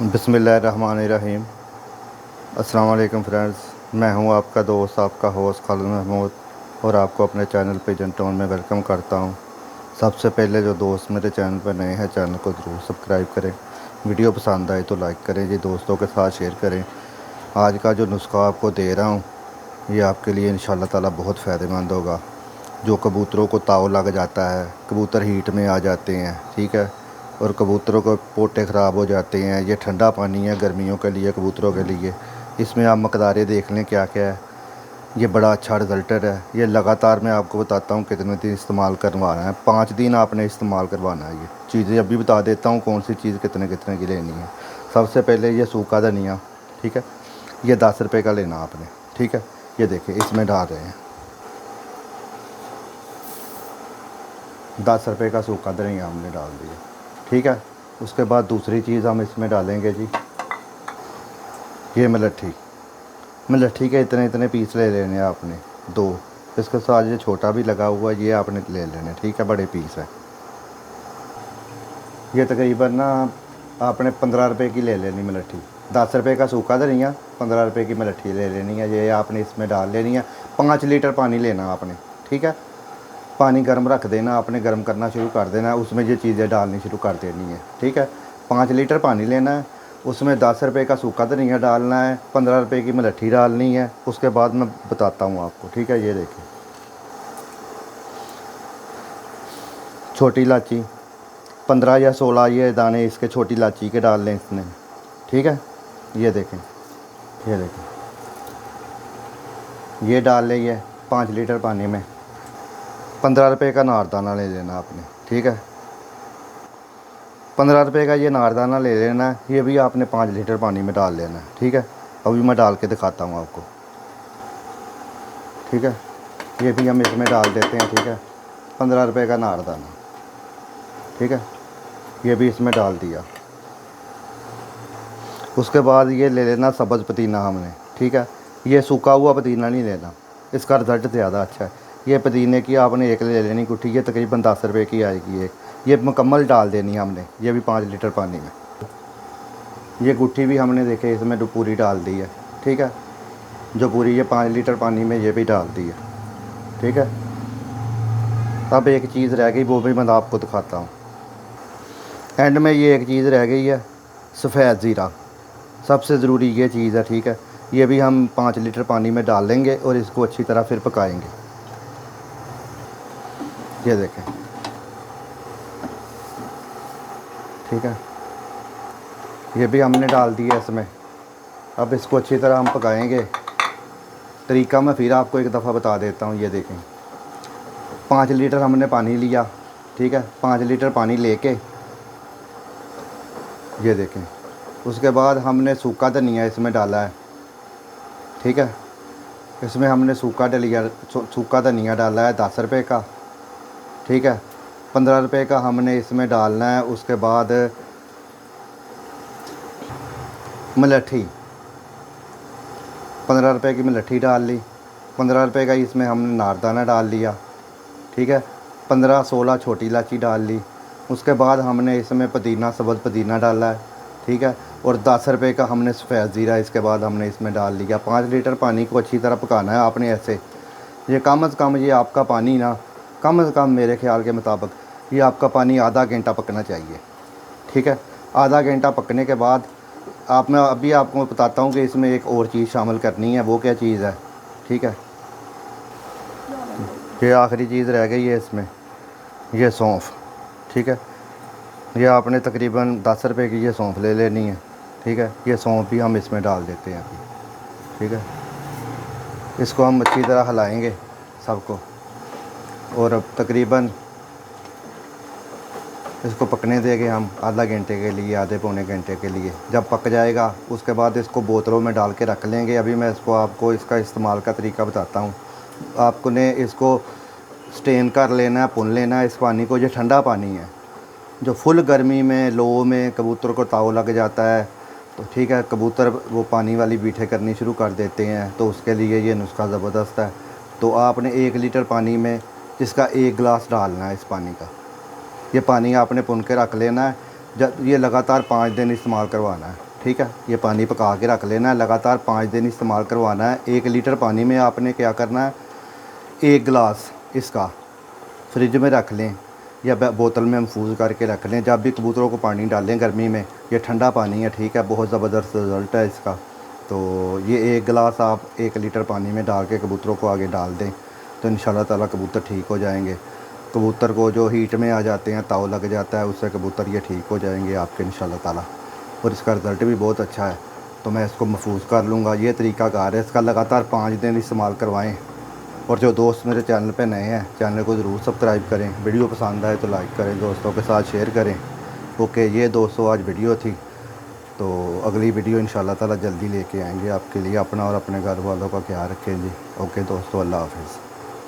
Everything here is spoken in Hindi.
बिस्मिल्लाहिर्रहमानिर्रहीम। अस्सलाम वालेकुम फ्रेंड्स, मैं हूं आपका दोस्त, आपका होस्ट खालिद महमूद, और आपको अपने चैनल पिजन टोन में वेलकम करता हूं। सबसे पहले जो दोस्त मेरे चैनल पर नए हैं, चैनल को ज़रूर सब्सक्राइब करें। वीडियो पसंद आए तो लाइक करें जी, दोस्तों के साथ शेयर करें। आज का जो नुस्खा आपको दे रहा हूँ, ये आपके लिए इंशाल्लाह ताला बहुत फ़ायदेमंद होगा। जो कबूतरों को ताव लग जाता है, कबूतर हीट में आ जाते हैं, ठीक है, और कबूतरों को पोटे ख़राब हो जाते हैं। ये ठंडा पानी है गर्मियों के लिए, कबूतरों के लिए। इसमें आप मकदारें देख लें क्या क्या है। ये बड़ा अच्छा रिज़ल्टर है। ये लगातार मैं आपको बताता हूँ कितने दिन इस्तेमाल करवाना है। 5 दिन आपने इस्तेमाल करवाना है। ये चीज़ें अभी बता देता हूँ कौन सी चीज़ कितने कितने की लेनी है। सबसे पहले ये सूखा धनिया, ठीक है, ये 10 रुपये का लेना आपने, ठीक है। ये देखिए इसमें डाल रहे हैं 10 रुपये का सूखा धनिया हमने डाल दिया, ठीक है। उसके बाद दूसरी चीज़ हम इसमें डालेंगे जी, ये मलट्ठी। मलट्ठी के इतने इतने पीस ले लेने हैं आपने, 2। इसके साथ ये छोटा भी लगा हुआ है, ये आपने ले लेने, ठीक है, बड़े पीस है। ये तकरीबन ना आपने 15 रुपये की ले लेनी मलट्ठी। 10 रुपये का सूखा धनिया, 15 रुपये की मलट्ठी ले लेनी है। ये आपने इसमें डाल लेनी है। 5 लीटर पानी लेना आपने, ठीक है। पानी गर्म रख देना आपने, गर्म करना शुरू कर देना है, उसमें ये चीज़ें डालनी शुरू कर देनी है, ठीक है। 5 लीटर पानी लेना है, उसमें 10 रुपये का सूखा धनिया डालना है, 15 रुपये की मलट्ठी डालनी है। उसके बाद मैं बताता हूँ आपको, ठीक है। ये देखिए छोटी इलायची 15 या 16 ये दाने इसके छोटी इलायची के डाल लें इसमें, ठीक है। ये देखें, ये देखें, ये डाल लें ये 5 लीटर पानी में। 15 रुपये का नारदाना ले लेना आपने, ठीक है। 15 रुपये का ये नारदाना ले लेना है। ये भी आपने 5 लीटर पानी में डाल लेना है, ठीक है। अभी मैं डाल के दिखाता हूँ आपको, ठीक है। ये भी हम इसमें डाल देते हैं, ठीक है। 15 रुपये का नारदाना, ठीक है, ये भी इसमें डाल दिया। उसके बाद ये ले लेना सब्ज़ पुदीना हमने, ठीक है। ये सूखा हुआ पुदीना नहीं लेना, इसका रिज़ल्ट ज़्यादा अच्छा है। ये पुदीने की आपने एक ले लेनी गुट्ठी, ये तकरीबन 10 रुपये की आएगी एक। ये मुकम्मल डाल देनी हमने, ये भी 5 लीटर पानी में। ये गुट्ठी भी हमने देखे इसमें पूरी डाल दी है, ठीक है। जो पूरी ये 5 लीटर पानी में ये भी डाल दी है, ठीक है। अब एक चीज़ रह गई, वो भी मैं आपको दिखाता हूँ। एंड में ये एक चीज़ रह गई है, सफ़ेद ज़ीरा। सबसे ज़रूरी ये चीज़ है, ठीक है। ये भी हम 5 लीटर पानी में डाल लेंगे और इसको अच्छी तरह फिर पकाएंगे। ये देखें, ठीक है, ये भी हमने डाल दिया इसमें। अब इसको अच्छी तरह हम पकाएंगे। तरीका मैं फिर आपको एक दफ़ा बता देता हूँ। ये देखें 5 लीटर हमने पानी लिया, ठीक है। 5 लीटर पानी लेके ये देखें, उसके बाद हमने सूखा धनिया इसमें डाला है, ठीक है। इसमें हमने सूखा धनिया डाला है 10 रुपये का, ठीक है। 15 रुपये का हमने इसमें डालना है। उसके बाद मलट्ठी, 15 रुपये की मलट्ठी डाल ली। 15 रुपये का इसमें हमने नारदाना डाल लिया, ठीक है। 15-16 छोटी इलायची डाल ली। उसके बाद हमने इसमें पुदीना, सब्ज़ पुदीना डाला है, ठीक है। और 10 रुपये का हमने सफ़ेद ज़ीरा इसके बाद हमने इसमें डाल लिया। 5 लीटर पानी को अच्छी तरह पकाना है आपने ऐसे। ये कम अज़ कम ये आपका पानी ना, कम अज़ कम मेरे ख़्याल के मुताबिक ये आपका पानी आधा घंटा पकना चाहिए, ठीक है। आधा घंटा पकने के बाद मैं अभी आपको बताता हूँ कि इसमें एक और चीज़ शामिल करनी है। वो क्या चीज़ है, ठीक है। ये आखिरी चीज़ रह गई है इसमें, ये सौंफ, ठीक है। ये आपने तकरीबन 10 रुपये की ये सौंफ ले लेनी है, ठीक है। ये सौंफ भी हम इसमें डाल देते हैं अभी, ठीक है। इसको हम अच्छी तरह हिलाएंगे सबको, और अब तकरीबन इसको पकने देंगे हम आधा घंटे के लिए, आधे पौने घंटे के लिए। जब पक जाएगा उसके बाद इसको बोतलों में डाल के रख लेंगे। अभी मैं आपको इसका इस्तेमाल का तरीका बताता हूँ। आपने इसको स्टेन कर लेना है, पुन लेना है इस पानी को। ये ठंडा पानी है। जो फुल गर्मी में, लो में कबूतर को ताव लग जाता है, तो ठीक है, कबूतर वो पानी वाली बीठे करनी शुरू कर देते हैं, तो उसके लिए ये नुस्खा ज़बरदस्त है। तो आपने 1 लीटर पानी में जिसका 1 गिलास डालना है इस पानी का। ये पानी आपने पुन के रख लेना है। जब ये लगातार 5 दिन इस्तेमाल करवाना है, ठीक है। ये पानी पका के रख लेना है, लगातार 5 दिन इस्तेमाल करवाना है। 1 लीटर पानी में आपने क्या करना है, 1 गिलास इसका फ्रिज में रख लें या बोतल में महफूज करके रख लें। जब भी कबूतरों को पानी डालें गर्मी में, ये ठंडा पानी है, ठीक है, बहुत ज़बरदस्त रिज़ल्ट है इसका। तो ये 1 गिलास आप 1 लीटर पानी में डाल के कबूतरों को आगे डाल दें, तो इंशाल्लाह ताला कबूतर ठीक हो जाएंगे। कबूतर को जो हीट में आ जाते हैं, ताव लग जाता है, उससे कबूतर ये ठीक हो जाएंगे आपके इंशाल्लाह ताला। और इसका रिज़ल्ट भी बहुत अच्छा है। तो मैं इसको महफूज कर लूँगा। ये तरीक़ाकार है इसका, लगातार 5 दिन इस्तेमाल करवाएँ। और जो दोस्त मेरे चैनल पे नए हैं, चैनल को ज़रूर सब्सक्राइब करें। वीडियो पसंद आए तो लाइक करें, दोस्तों के साथ शेयर करें। ओके, ये दोस्तों आज वीडियो थी, तो अगली वीडियो इंशाल्लाह ताला जल्दी लेके आएंगे आपके लिए। अपना और अपने घर वालों का ख्याल रखें जी। ओके दोस्तों, अल्लाह हाफ़िज़।